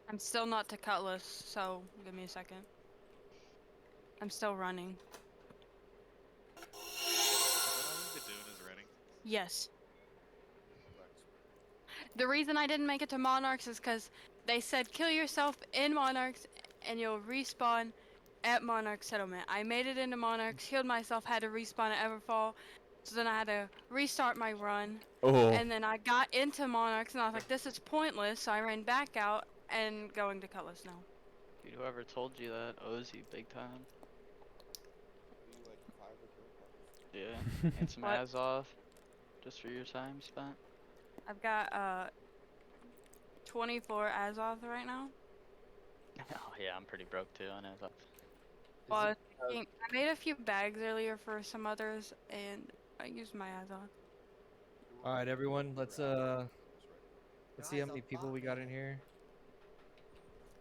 I'm still not to Cutlass, so give me a second. I'm still running. Is that all you've been doing is running? Yes. The reason I didn't make it to Monarchs is because they said kill yourself in Monarchs and you'll respawn at Monarch Settlement. I made it into Monarchs, healed myself, had to respawn at Everfall, so then I had to restart my run. Oh. And then I got into Monarchs and I was like, this is pointless, so I ran back out and going to Cutlass now. Dude, whoever told you that owes you big time. Like 5 or 10 bucks. Yeah, and some What? ads off just for your time spent. I've got 24 Azoth right now. Oh yeah, I'm pretty broke too on ads off. Well, I made a few bags earlier for some others, and I used my Azoth. All right, everyone. Let's see how many people we got in here.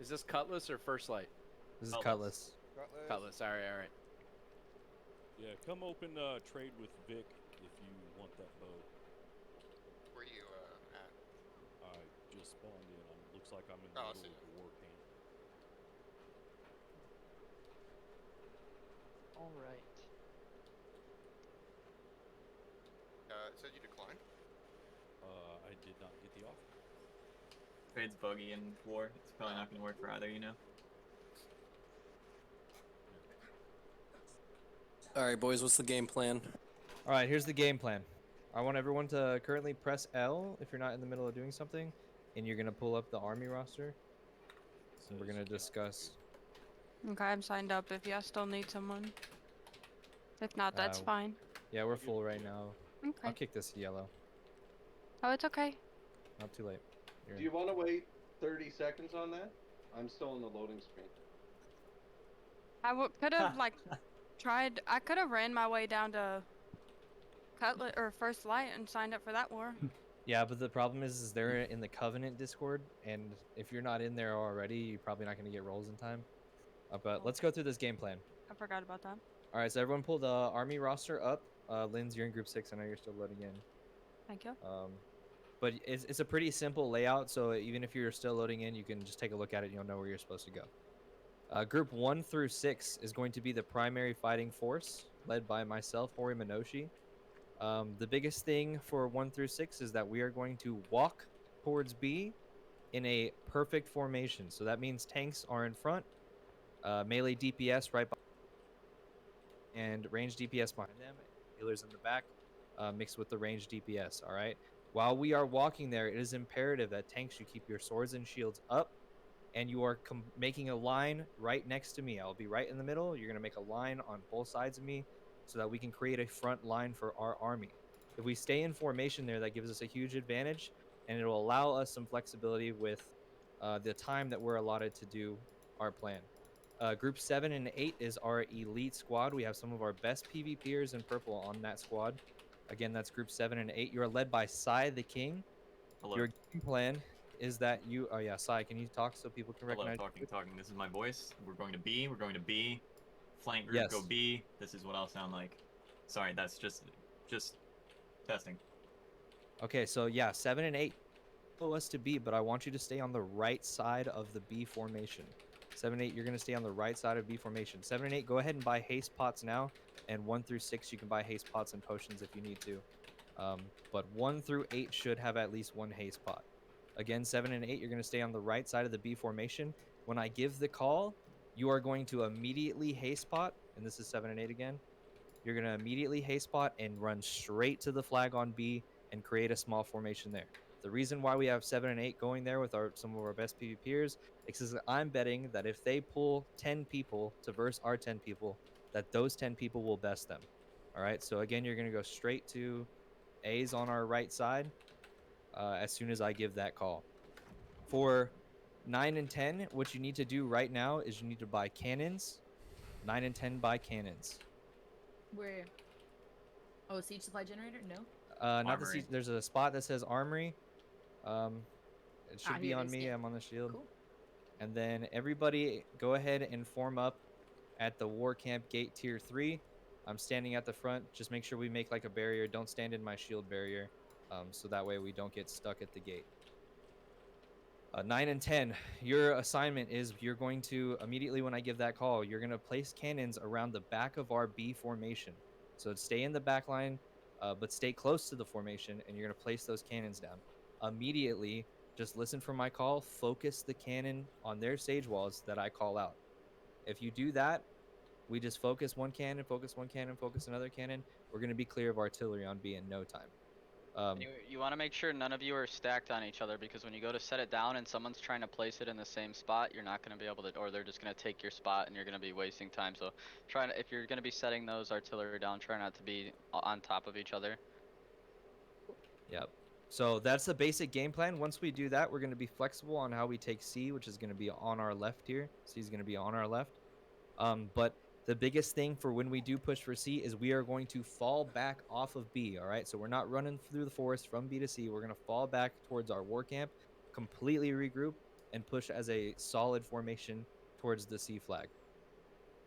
Is this Cutlass or First Light? This is Cutlass. Cutlass. All right. Yeah, come open trade with Vic if you want that bow. Where you at? I just spawned in. Looks like I'm in the middle of the war camp. All right. It said you declined. I did not get the offer. Trade's buggy in war. It's probably not going to work for either, you know. Alright, boys, what's the game plan? Alright, here's the game plan. I want everyone to currently press L if you're not in the middle of doing something, and you're going to pull up the army roster. And we're going to discuss. Okay, I'm signed up if y'all still need someone. If not, that's fine. Yeah, we're full right now. Okay. I'll kick this yellow. Oh, it's okay. Not too late. Do you want to wait 30 seconds on that? I'm still in the loading screen. I could have like tried. I could have ran my way down to Cutlass or First Light and signed up for that war. Yeah, but the problem is they're in the Covenant Discord, and if you're not in there already, you're probably not going to get rolls in time. But let's go through this game plan. I forgot about that. All right, so everyone pull the army roster up. Linz, you're in group 6. I know you're still loading in. Thank you. But it's a pretty simple layout, so even if you're still loading in, you can just take a look at it and you'll know where you're supposed to go. Group 1 through 6 is going to be the primary fighting force, led by myself, Hori Minoshi. The biggest thing for 1 through 6 is that we are going to walk towards B in a perfect formation. So that means tanks are in front, melee DPS right behind, and range DPS behind them, healers in the back, mixed with the range DPS, all right? While we are walking there, it is imperative that tanks, you keep your swords and shields up, and you are making a line right next to me. I'll be right in the middle. You're going to make a line on both sides of me so that we can create a front line for our army. If we stay in formation there, that gives us a huge advantage, and it will allow us some flexibility with the time that we're allotted to do our plan. Group 7 and 8 is our elite squad. We have some of our best PvPers in purple on that squad. Again, that's group 7 and 8. You are led by Sai the King. Hello. Your game plan is that you... Oh, yeah, Sai, can you talk so people can recognize you? Talking. This is my voice. We're going to B. Flank group, go B. This is what I'll sound like. Sorry, that's just testing. Okay, so yeah, 7 and 8 follow us to B, but I want you to stay on the right side of the B formation. 7 and 8, you're going to stay on the right side of B formation. 7 and 8, go ahead and buy haste pots now. And 1 through 6, you can buy haste pots and potions if you need to. But 1 through 8 should have at least 1 haste pot. Again, 7 and 8, you're going to stay on the right side of the B formation. When I give the call, you are going to immediately haste pot. And this is 7 and 8 again. You're going to immediately haste pot and run straight to the flag on B and create a small formation there. The reason why we have 7 and 8 going there with some of our best PvPers is because I'm betting that if they pull 10 people to verse our 10 people, that those 10 people will best them. All right, so again, you're going to go straight to A's on our right side as soon as I give that call. For 9 and 10, what you need to do right now is you need to buy cannons. 9 and 10 buy cannons. Where? Oh, siege supply generator? No. Not the siege. There's a spot that says armory. It should be on me. I'm on the shield. Cool. And then everybody go ahead and form up at the war camp gate tier 3. I'm standing at the front. Just make sure we make like a barrier. Don't stand in my shield barrier. So that way we don't get stuck at the gate. 9 and 10, your assignment is you're going to, immediately when I give that call, you're going to place cannons around the back of our B formation. So stay in the back line, but stay close to the formation, and you're going to place those cannons down. Immediately, just listen for my call, focus the cannon on their sage walls that I call out. If you do that, we just focus one cannon, focus another cannon. We're going to be clear of artillery on B in no time. You want to make sure none of you are stacked on each other, because when you go to set it down and someone's trying to place it in the same spot, you're not going to be able to, or they're just going to take your spot and you're going to be wasting time. So if you're going to be setting those artillery down, try not to be on top of each other. Yep. So that's the basic game plan. Once we do that, we're going to be flexible on how we take C, which is going to be on our left here. C is going to be on our left. But the biggest thing for when we do push for C is we are going to fall back off of B, all right? So we're not running through the forest from B to C. We're going to fall back towards our war camp, completely regroup, and push as a solid formation towards the C flag.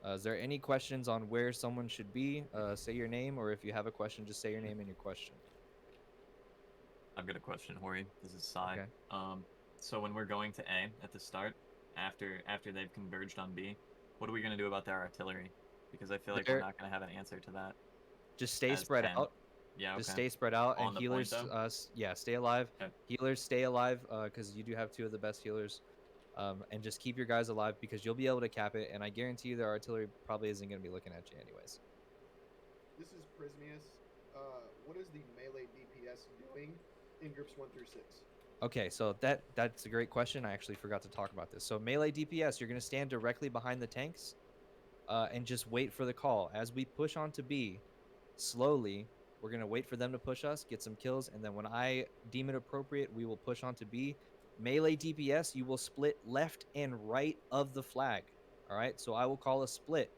Is there any questions on where someone should be? Say your name, or if you have a question, just say your name and your question. I've got a question, Hori. This is Sai. Okay. So when we're going to A at the start, after they've converged on B, what are we going to do about their artillery? Because I feel like we're not going to have an answer to that. Just stay spread out. Yeah, okay. Just stay spread out, On and the healers, point, yeah, stay alive. Okay. Healers, stay alive, because you do have two of the best healers. And just keep your guys alive, because you'll be able to cap it, and I guarantee you their artillery probably isn't going to be looking at you anyways. This is Prismius. What is the melee DPS doing in groups 1 through 6? Okay, so that's a great question. I actually forgot to talk about this. So melee DPS, you're going to stand directly behind the tanks, and just wait for the call. As we push onto B, slowly, we're going to wait for them to push us, get some kills, and then when I deem it appropriate, we will push onto B. Melee DPS, you will split left and right of the flag. All right, so I will call a split.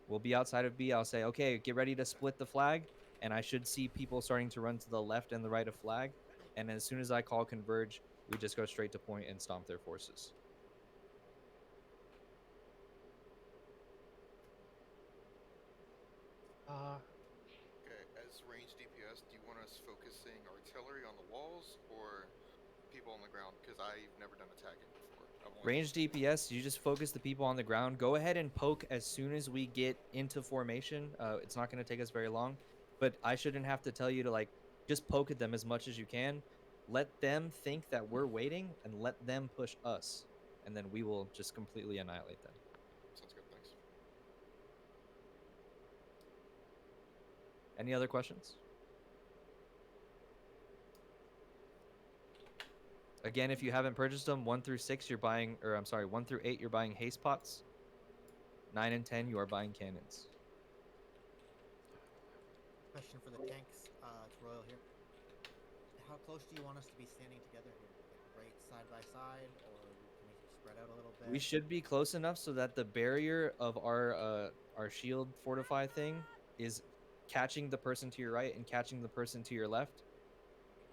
We'll be outside of B. I'll say, okay, get ready to split the flag, and I should see people starting to run to the left and the right of flag. And as soon as I call converge, we just go straight to point and stomp their forces. Okay, as range DPS, do you want us focusing artillery on the walls or people on the ground? Because I've never done attacking before. Range DPS, you just focus the people on the ground. Go ahead and poke as soon as we get into formation. It's not going to take us very long, but I shouldn't have to tell you to just poke at them as much as you can. Let them think that we're waiting, and let them push us, and then we will just completely annihilate them. Sounds good, thanks. Any other questions? Again, if you haven't purchased them, 1 through 6 you're buying, or I'm sorry, 1 through 8 you're buying haste pots. 9 and 10 you are buying cannons. Question for the tanks. It's Royal here. How close do you want us to be standing together here? Like right side by side, or can we spread out a little bit? We should be close enough so that the barrier of our shield fortify thing is catching the person to your right and catching the person to your left.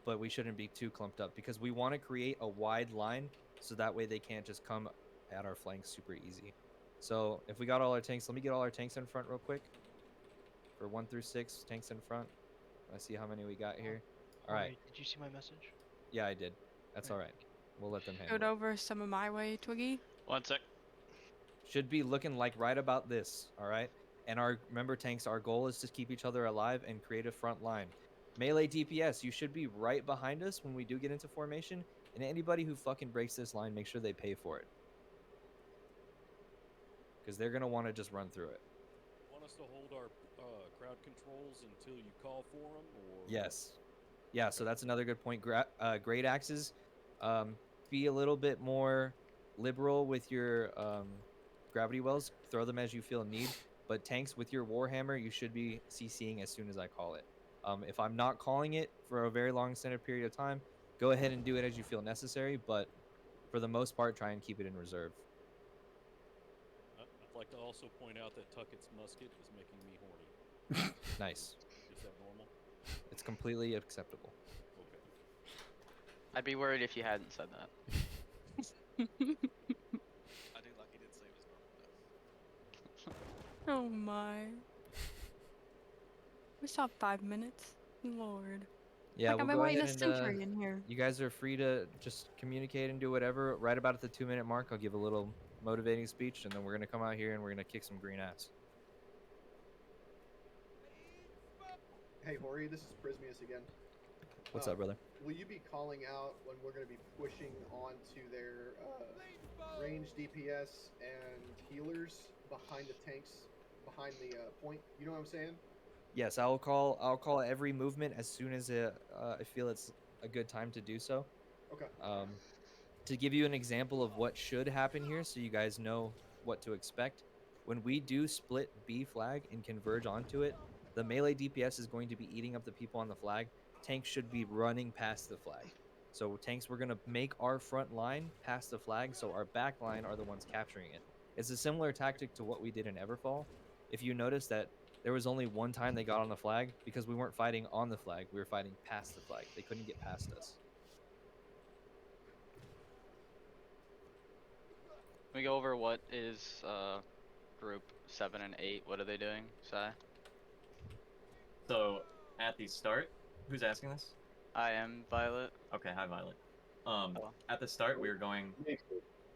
But we shouldn't be too clumped up, because we want to create a wide line so that way they can't just come at our flanks super easy. So if we got all our tanks, let me get all our tanks in front real quick. For 1 through 6 tanks in front. Let's see how many we got here. All right. Did you see my message? Yeah, I did. That's all right. We'll let them handle Shoot it. over some of my way, Twiggy. 1 sec. Should be looking like right about this. All right. And remember, tanks, our goal is to keep each other alive and create a front line. Melee DPS, you should be right behind us when we do get into formation, and anybody who fucking breaks this line, make sure they pay for it. Because they're going to want to just run through it. Want us to hold our crowd controls until you call for them? Or... Yes. Yeah, so that's another good point. Great axes, be a little bit more liberal with your gravity wells. Throw them as you feel need. But tanks, with your Warhammer, you should be CCing as soon as I call it. If I'm not calling it for a very long extended period of time, go ahead and do it as you feel necessary, but for the most part, try and keep it in reserve. I'd like to also point out that Tuckett's musket is making me horny. Nice. Is that normal? It's completely acceptable. Okay. I'd be worried if you hadn't said that. I do like he did say it was normal, though. Oh my. We stopped 5 minutes. Lord. Yeah, Like we'll I've been go waiting ahead a and century in here. you guys are free to just communicate and do whatever. Right about at the 2-minute mark, I'll give a little motivating speech, and then we're gonna come out here and we're gonna kick some green ass. Hey, Hori, this is Prismius again. What's up, brother? Will you be calling out when we're going to be pushing onto their range DPS and healers behind the tanks, behind the point? You know what I'm saying? Yes, I'll call every movement as soon as I feel it's a good time to do so. Okay. To give you an example of what should happen here, so you guys know what to expect, when we do split B flag and converge onto it, the melee DPS is going to be eating up the people on the flag. Tanks should be running past the flag. So tanks, we're going to make our front line past the flag, so our back line are the ones capturing it. It's a similar tactic to what we did in Everfall. If you notice that there was only one time they got on the flag, because we weren't fighting on the flag, we were fighting past the flag. They couldn't get past us. Can we go over what is group 7 and 8? What are they doing, Sai? So at the start, who's asking this? I am Violet. Okay, hi Violet. At the start, we were going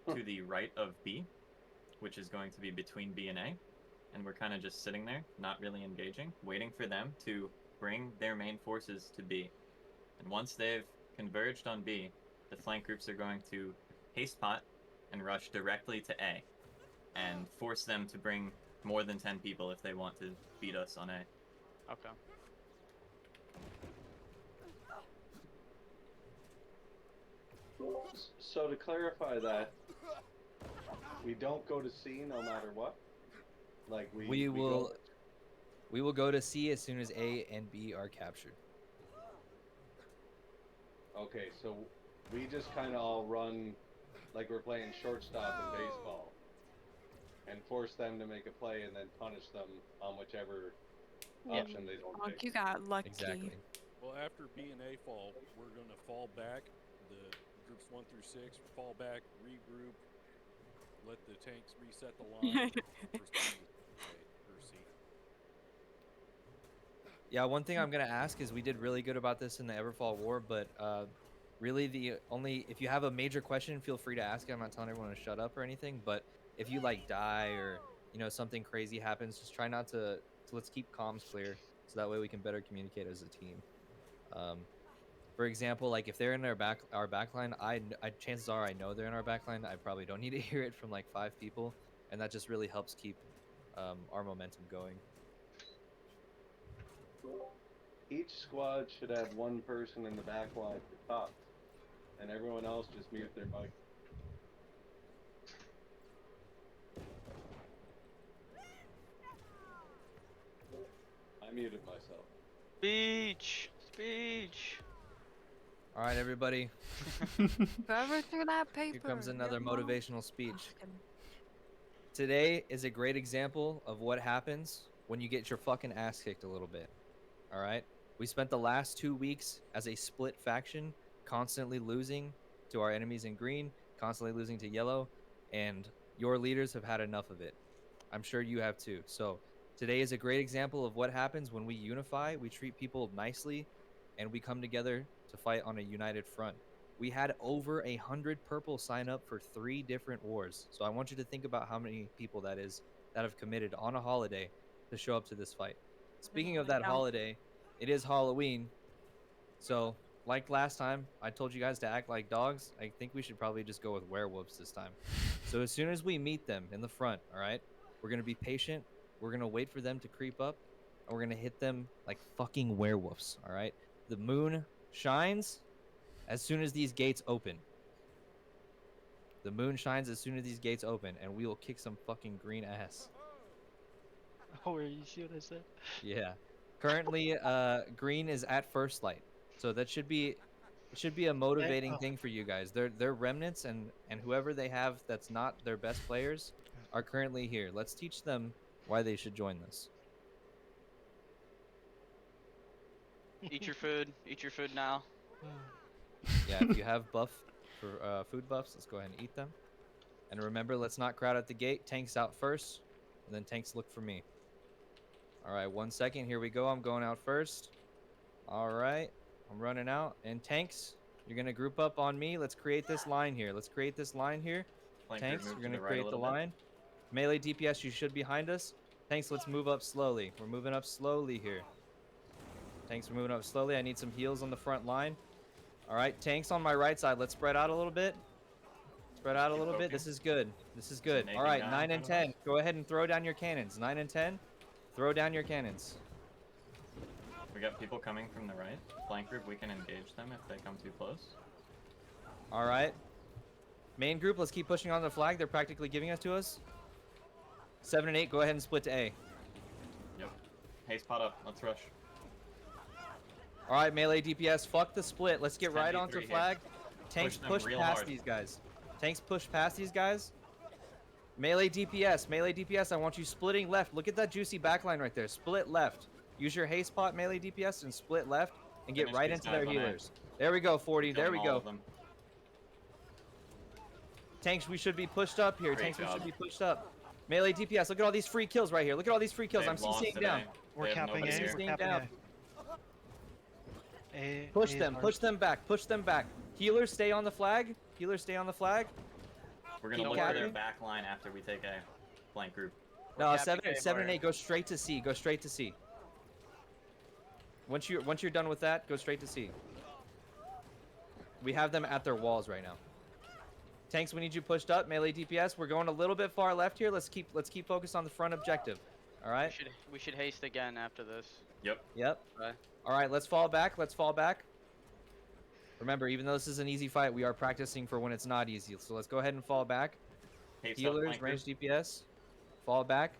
to the right of B, which is going to be between B and A, and we're kind of just sitting there, not really engaging, waiting for them to bring their main forces to B. And once they've converged on B, the flank groups are going to haste pot and rush directly to A, and force them to bring more than 10 people if they want to beat us on A. Okay. So to clarify that, we don't go to C no matter what? Like We will go to C as soon as A and B are captured. Okay, so we just kind of all run like we're playing shortstop in baseball and force them to make a play and then punish them on whichever option they don't Like take. you got lucky. Exactly. Well, after B and A fall, we're gonna fall back. The groups 1 through 6 fall back, regroup, let the tanks reset the line. Proceed with A or C. Yeah, one thing I'm gonna ask is we did really good about this in the Everfall War, but really the only if you have a major question, feel free to ask it. I'm not telling everyone to shut up or anything, but if you like die or something crazy happens, just try not to. So let's keep comms clear, so that way we can better communicate as a team. For example, like if they're in our backline, I chances are I know they're in our backline. I probably don't need to hear it from like 5 people, and that just really helps keep our momentum going. Each squad should have one person in the back line for top, and everyone else just mute their mic. I muted myself. Speech. All right, everybody. Whoever threw that paper. Here comes another your mom- motivational speech. Oh, just kidding. Today is a great example of what happens when you get your fucking ass kicked a little bit. All right? We spent the last 2 weeks as a split faction, constantly losing to our enemies in green, constantly losing to yellow, and your leaders have had enough of it. I'm sure you have too. So today is a great example of what happens when we unify, we treat people nicely, and we come together to fight on a united front. We had over 100 purple sign up for 3 different wars. So I want you to think about how many people that is that have committed on a holiday to show up to this fight. Speaking of that holiday, it is Halloween. So, like last time, I told you guys to act like dogs. I think we should probably just go with werewolves this time. So as soon as we meet them in the front, all right, we're going to be patient. We're going to wait for them to creep up, and we're going to hit them like fucking werewolves, all right? The moon shines as soon as these gates open. The moon shines as soon as these gates open, and we will kick some fucking green ass. Oh, you see what I said? Yeah. Currently, green is at first light, so that should be a motivating thing for you guys. They're remnants, and whoever they have that's not their best players are currently here. Let's teach them why they should join this. Eat your food. Eat your food now. Yeah, if you have food buffs, let's go ahead and eat them. And remember, let's not crowd at the gate. Tanks out first, and then tanks look for me. All right, 1 second. Here we go. I'm going out first. All right. I'm running out. And tanks, you're gonna group up on me. Let's create this line here. Let's create this line here. Flank Tanks, group you're move to gonna the right a create the little bit. line. Melee DPS, you should behind us. Tanks, let's move up slowly. We're moving up slowly here. Tanks, we're moving up slowly. I need some heals on the front line. All right, tanks on my right side. Let's spread out a little bit. Spread out a Keep little bit. poking. This is good. This is good. naked All right, guy in 9 and front of 10. us. Go ahead and throw down your cannons. 9 and 10. Throw down your cannons. We got people coming from the right. Flank group, we can engage them if they come too close. All right. Main group, let's keep pushing on the flag. They're practically giving us to us. 7 and 8, go ahead and split to A. Yep. Haste pot up. Let's rush. All right, melee DPS, fuck the split. Let's get It's right 10v3 onto here. flag. Tanks them push real past hard. these guys. Tanks push past these guys. Melee DPS, I want you splitting left. Look at that juicy backline right there. Split left. Use your haste pot melee DPS and split left and get Finish right these into their guys on A. healers. There we go, 40. There Killing we all go. of them. Tanks, we should be pushed up here. Great Tanks, we job. should be pushed up. Melee DPS, look at all these free kills right here. Look at all these free kills. They've I'm lost CCing today. down. We're They have capping nobody A. here. We're CCing capping down. A. Push A them, is push them back, push them back. Healers, stay on the flag. Healers, stay on the flag. We're gonna Keep look for their capping. back line after we take A. Flank group. No, capping 7 A, 7 and Mario. 8, go straight to C. Go straight to C. Once you're done with that, go straight to C. We have them at their walls right now. Tanks, we need you pushed up. Melee DPS, we're going a little bit far left here. Let's keep focused on the front objective. All right. We should haste again after this. Yep. Yep. Okay. All right, let's fall back. Let's fall back. Remember, even though this is an easy fight, we are practicing for when it's not easy. So let's go ahead and fall back. Haste up, Healers, flank group. range DPS, fall back.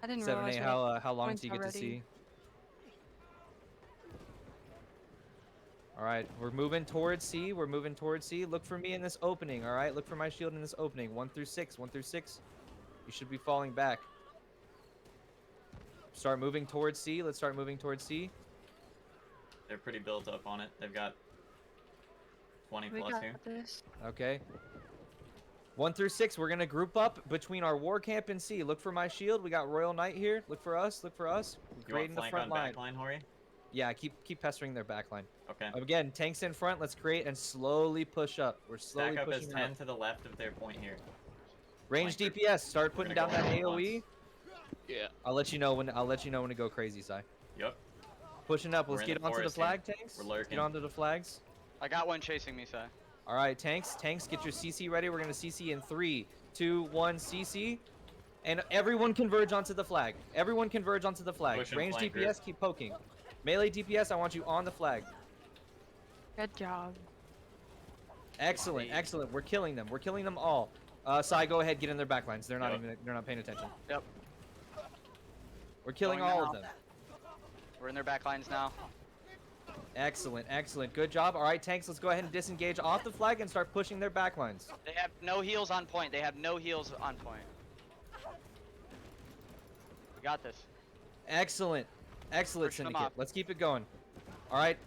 I didn't 7 realize 8, we had how long points till you get to already. C? All right, we're moving towards C. We're moving towards C. Look for me in this opening. All right, look for my shield in this opening. 1 through 6. 1 through 6. You should be falling back. Start moving towards C. Let's start moving towards C. They're pretty built up on it. They've got 20 We plus got here. this. Okay. 1 through 6. We're gonna group up between our war camp and C. Look for my shield. We got Royal Knight here. Look for us. Look for us. We're You want creating the flank front on line. back line, Hori? Yeah, keep pestering their back line. Okay. Again, tanks in front. Let's create and slowly push up. We're slowly Stack up as pushing 10 up. to the left of their point here. Range Flank group. DPS. Start putting We're down gonna that go all at AOE. Yeah. I'll let you know when to go crazy, Si. Yep. Pushing up. We're Let's in get the onto the forest here. flag, tanks. We're Let's get lurking. onto the flags. I got one chasing me, Sai. All right, tanks, get your CC ready. We're gonna CC in 3, 2, 1, CC, and everyone converge onto the flag. Everyone converge onto the flag. Push and Range flank DPS, keep poking. Melee DPS, I want you on the flag. Good job. Excellent, excellent. We're killing them. We're killing them all. Sai, go ahead, get in their backlines. They're not Yep. they're not paying attention. Yep. We're killing Going all of now. them. We're in their back lines now. Excellent, excellent. Good job. All right, tanks, let's go ahead and disengage off the flag and start pushing their backlines. They have no heals on point. They have no heals on point. We got this. Excellent. Excellent, Pushing them Syndicate. up. Let's keep it going. All right.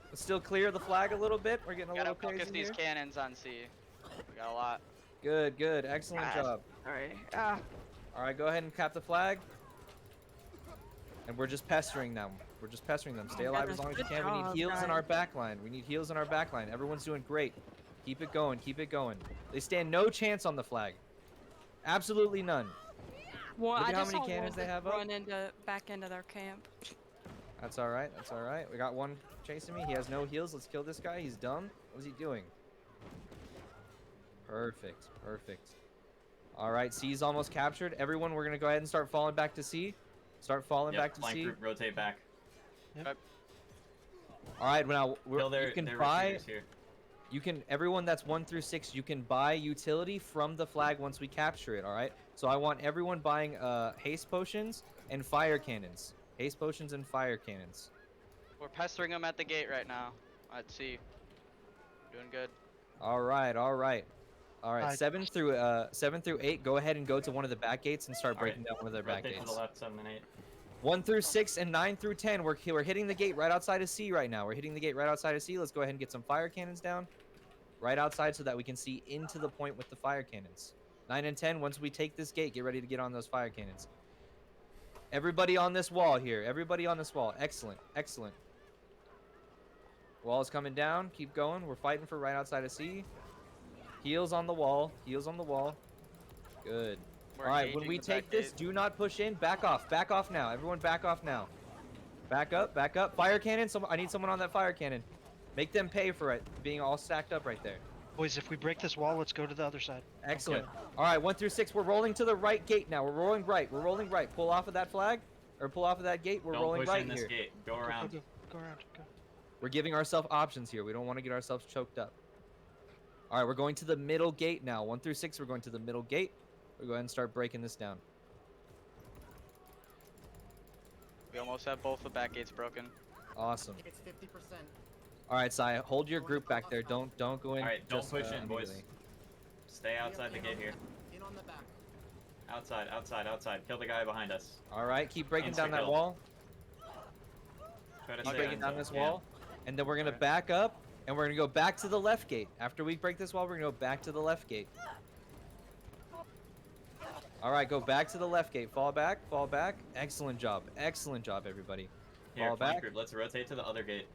Let's still clear the flag a little bit. We're getting a Gotta little crazy focus these here. cannons on C. We got a lot. Good, good. Excellent Ah. job. Alright. All right, go ahead and cap the flag. And we're just pestering them. We're just pestering them. Stay Oh, alive as goodness. long as you Good can. We need job, heals in guys. our back line. We need heals in our back line. Everyone's doing great. Keep it going. Keep it going. They stand no chance on the flag. Absolutely none. Well, Look I at how just many saw cannons one they have up. run into back into their camp. That's all right. That's all right. We got one chasing me. He has no heals. Let's kill this guy. He's dumb. What is he doing? Perfect. Perfect. All right. C's almost captured. Everyone, we're going to go ahead and start falling back to C. Start falling Yep. back to Flank C. group, rotate back. All right. Now, Kill their, you can their buy... recruiters here. You can, everyone that's 1 through 6, you can buy utility from the flag once we capture it, all right? So I want everyone buying haste potions and fire cannons. Haste potions and fire cannons. We're pestering them at the gate right now. Let's see. Doing good. All right, all right. All right, Uh, 7 through 8, go ahead and go to one of the back gates and start All right. breaking down one of their back Rotate to gates. the left, 7 and 8. 1 through 6 and 9 through 10, we're hitting the gate right outside of C right now. We're hitting the gate right outside of C. Let's go ahead and get some fire cannons down. Right outside so that we can see into the point with the fire cannons. 9 and 10, once we take this gate, get ready to get on those fire cannons. Everybody on this wall here. Everybody on this wall. Excellent. Excellent. Wall's coming down. Keep going. We're fighting for right outside of C. Heels on the wall. Heels on the wall. Good. We're All right, when engaging we the take back this, gate. do not push in. Back off. Back off now. Everyone back off now. Back up. Back up. Fire cannon. I need someone on that fire cannon. Make them pay for it being all stacked up right there. Boys, if we break this wall, let's go to the other side. Excellent. All right, 1 through 6. We're rolling to the right gate now. We're rolling right. We're rolling right. Pull off of that flag, or pull off of that gate. We're Don't rolling push right in this here. gate. Go around. Go around. Go. We're giving ourselves options here. We don't want to get ourselves choked up. All right, we're going to the middle gate now. 1 through 6, we're going to the middle gate. We'll go ahead and start breaking this down. We almost have both the back gates broken. Awesome. It's 50%. All right, Sai, hold your group back there. Don't go in. All right, don't just, push in, boys. immediately. Stay outside the gate here. In on the back. Outside, outside, outside. Kill the guy behind us. All right, keep breaking down that Insta-kill. wall. Try to Keep stay breaking on down zone. this Yeah. wall, and then we're gonna back up, and we're gonna go back to the left gate. After we break this wall, we're gonna go back to the left gate. All right, go back to the left gate. Fall back, fall back. Excellent job, everybody. Here, Fall flank back. group. Let's rotate to the other gate.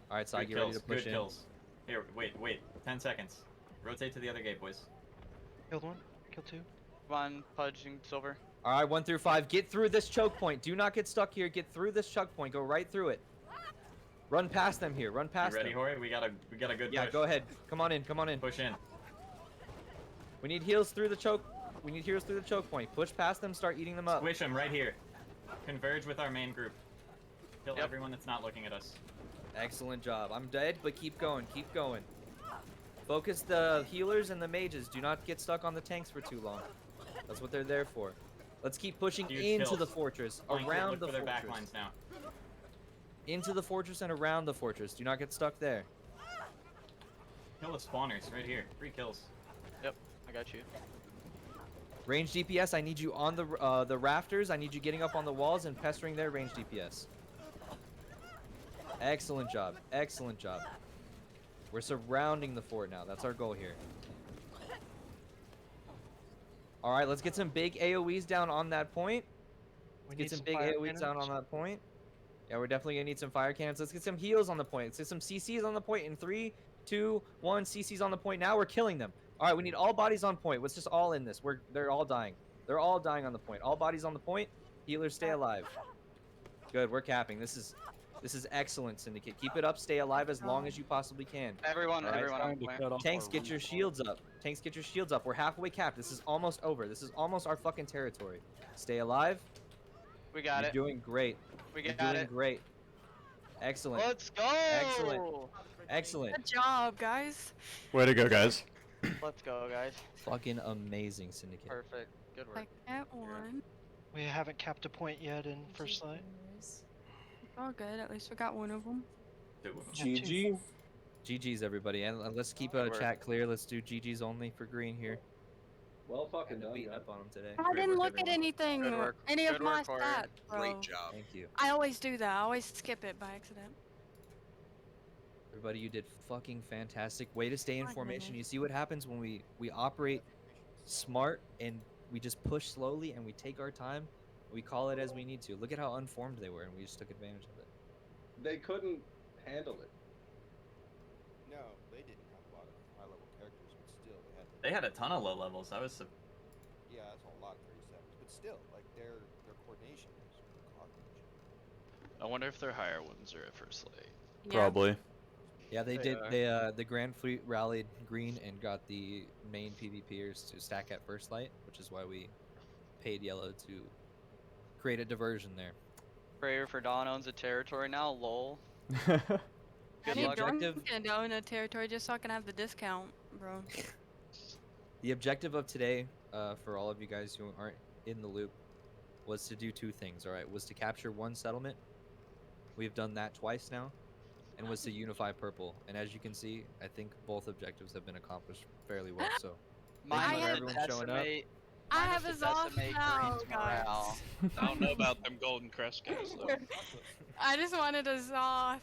All right, Sai, Good get ready kills. to push Good in. kills. Here, wait. 10 seconds. Rotate to the other gate, boys. Killed one. Killed two. Come on, Pudge and Silver. All right, 1 through 5. Get through this choke point. Do not get stuck here. Get through this choke point. Go right through it. Run past them here. Run You past ready, them. Hori? We got a good Yeah, push. go ahead. Come on in. Come on in. Push in. We need heals through the choke. We need heals through the choke point. Push past them. Start eating them up. Squish them right here. Converge with our main group. Kill Yep. everyone that's not looking at us. Excellent job. I'm dead, but keep going. Keep going. Focus the healers and the mages. Do not get stuck on the tanks for too long. That's what they're there for. Let's keep pushing Huge into kills. the fortress, Flank group, around look the for their fortress. backlines now. Into the fortress and around the fortress. Do not get stuck there. Kill the spawners right here. 3 kills. Yep, I got you. Range DPS, I need you on the rafters. I need you getting up on the walls and pestering their range DPS. Excellent job. Excellent job. We're surrounding the fort now. That's our goal here. All right, let's get some big AoEs down on that point. We Get need some some big fire AoEs down cannons. on that point. Yeah, we're definitely gonna need some fire cannons. Let's get some heals on the point. Let's get some CCs on the point in 3, 2, 1. CCs on the point. Now we're killing them. All right, we need all bodies on point. Let's just all in this. They're all dying. They're all dying on the point. All bodies on the point. Healers stay alive. Good. We're capping. This is excellent, Syndicate. Keep it up. Stay alive as long as you possibly can. Everyone, All right. everyone on Trying to point. cut off Tanks, our get your respawn. shields up. Tanks, get your shields up. We're halfway capped. This is almost over. This is almost our fucking territory. Stay alive. We got You're it. doing great. We You're got doing it. great. Excellent. Let's go. Excellent. Excellent. Good job, guys. Way to go, guys. Let's go, guys. Fucking amazing, Syndicate. Perfect. Good work. Like at one. We haven't capped a point yet in first light. All good. At least we got one of them. GG. GG's, everybody. And let's keep Good work. chat clear. Let's do GG's only for green here. Well fucking done, Beating guys. up on them today. I didn't work, look at everyone. anything, Good work. any Good of my work, Corey. stats, bro. Great job. Thank you. I always do that. I always skip it by accident. Everybody, you did fucking fantastic. Way to stay in My formation. goodness. You see what happens when we operate smart and we just push slowly and we take our time. We call it as we need to. Look at how unformed they were, and we just took advantage of it. They couldn't handle it. No, they didn't have a lot of high-level characters, but still, They had a ton of low levels. I was. yeah, that's a lot of 37s. But still, like their coordination is garbage. I wonder if their higher ones are at first light. Yeah. Probably. Yeah, they They did. are. The Grand Fleet rallied green and got the main PvPers to stack at first light, which is why we paid yellow to create a diversion there. Prayer for Dawn owns a territory now. Lol. I Good need luck. Jordan Objective- to own a territory just so I can have the discount, bro. The objective of today, for all of you guys who aren't in the loop, was to do 2 things. All right, was to capture 1 settlement. We've done that twice now, and was to unify purple. And as you can see, I think both objectives have been accoliced fairly well. So Mine you for was everyone to showing up. decimate. I mine have was his to off decimate now, Green's morale. I don't know about them Golden Crest guys though. I just wanted a Zoth.